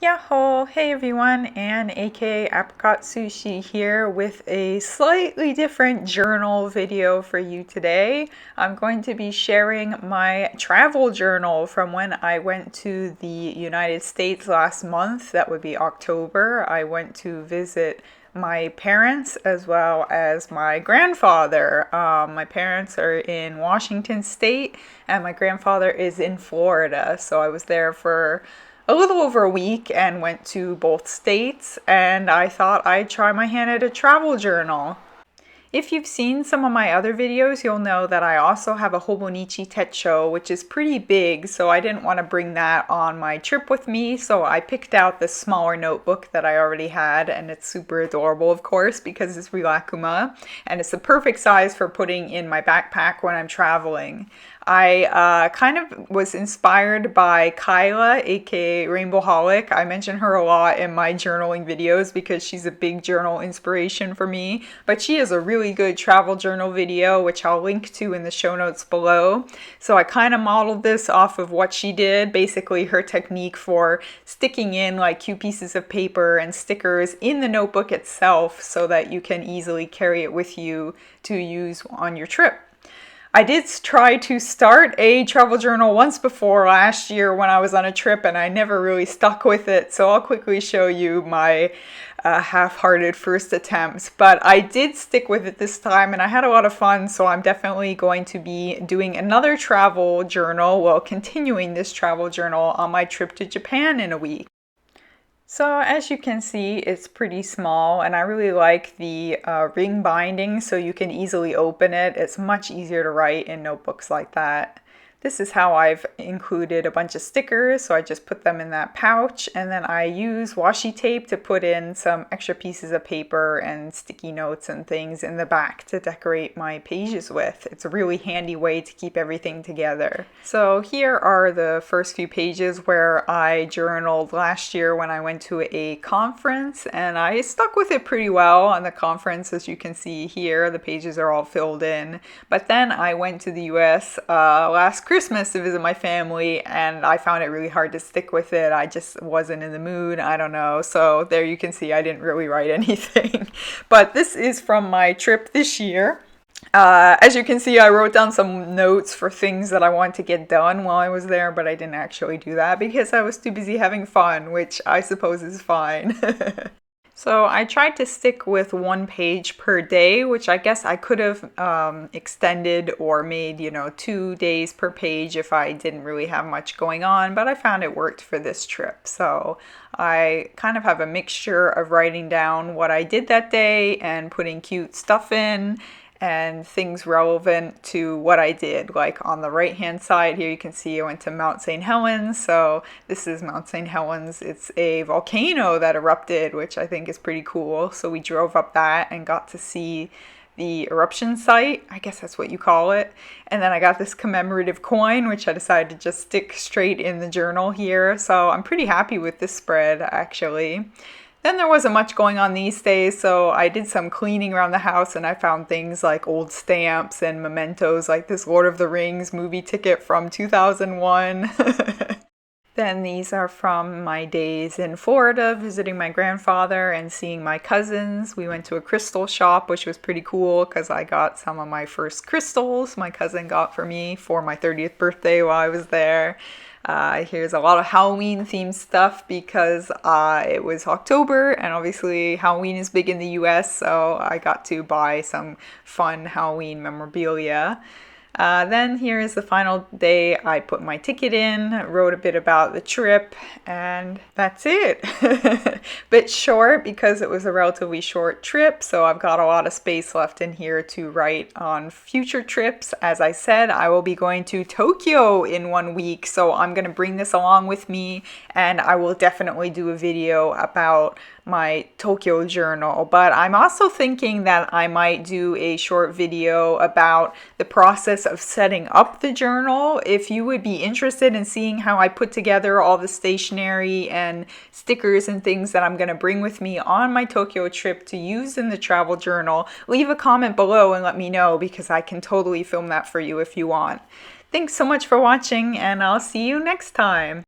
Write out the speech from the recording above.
Yahoo! Hey everyone, Anne aka Apricot Sushi here with a slightly different journal video for you today. I'm going to be sharing my travel journal from when I went to the United States last month. That would be October. I went to visit my parents as well as my grandfather. My parents are in Washington State and my grandfather is in Florida. So I was there for a little over a week and went to both states, and I thought I'd try my hand at a travel journal. If you've seen some of my other videos, you'll know that I also have a Hobonichi Techo, which is pretty big, so I didn't want to bring that on my trip with me, so I picked out this smaller notebook that I already had, and it's super adorable, of course, because it's Rilakkuma, and it's the perfect size for putting in my backpack when I'm traveling. I kind of was inspired by Kyla, aka Rainbow Holic. I mention her a lot in my journaling videos because she's a big journal inspiration for me. But she has a really good travel journal video, which I'll link to in the show notes below. So I kind of modeled this off of what she did, basically her technique for sticking in like cute pieces of paper and stickers in the notebook itself so that you can easily carry it with you to use on your trip. I did try to start a travel journal once before last year when I was on a trip and I never really stuck with it. So I'll quickly show you my half-hearted first attempts. But I did stick with it this time and I had a lot of fun. So I'm definitely going to be doing another travel journal, well, continuing this travel journal on my trip to Japan in a week. So as you can see, it's pretty small and I really like the ring binding so you can easily open it. It's much easier to write in notebooks like that. This is how I've included a bunch of stickers, so I just put them in that pouch, and then I use washi tape to put in some extra pieces of paper and sticky notes and things in the back to decorate my pages with. It's a really handy way to keep everything together. So here are the first few pages where I journaled last year when I went to a conference, and I stuck with it pretty well on the conference. As you can see here, the pages are all filled in. But then I went to the US last Christmas to visit my family, and I found it really hard to stick with it. I just wasn't in the mood. I don't know. So there you can see I didn't really write anything. But this is from my trip this year. As you can see, I wrote down some notes for things that I wanted to get done while I was there, but I didn't actually do that because I was too busy having fun, which I suppose is fine. So I tried to stick with one page per day, which I guess I could have extended or made, 2 days per page if I didn't really have much going on, but I found it worked for this trip. So I kind of have a mixture of writing down what I did that day and putting cute stuff in and things relevant to what I did. Like on the right hand side here you can see I went to Mount St. Helens. So this is Mount St. Helens. It's a volcano that erupted, which I think is pretty cool. So we drove up that and got to see the eruption site, I guess that's what you call it. And then I got this commemorative coin, which I decided to just stick straight in the journal here. So I'm pretty happy with this spread actually. Then there wasn't much going on these days, so I did some cleaning around the house and I found things like old stamps and mementos like this Lord of the Rings movie ticket from 2001. Then these are from my days in Florida visiting my grandfather and seeing my cousins. We went to a crystal shop, which was pretty cool because I got some of my first crystals my cousin got for me for my 30th birthday while I was there. Here's a lot of Halloween themed stuff because it was October and obviously Halloween is big in the US, so I got to buy some fun Halloween memorabilia. Then here is the final day. I put my ticket in, wrote a bit about the trip, and that's it. Bit short because it was a relatively short trip, so I've got a lot of space left in here to write on future trips. As I said, I will be going to Tokyo in 1 week, so I'm going to bring this along with me, and I will definitely do a video about my Tokyo journal. But I'm also thinking that I might do a short video about the process of setting up the journal. If you would be interested in seeing how I put together all the stationery and stickers and things that I'm going to bring with me on my Tokyo trip to use in the travel journal, leave a comment below and let me know because I can totally film that for you if you want. Thanks so much for watching, and I'll see you next time.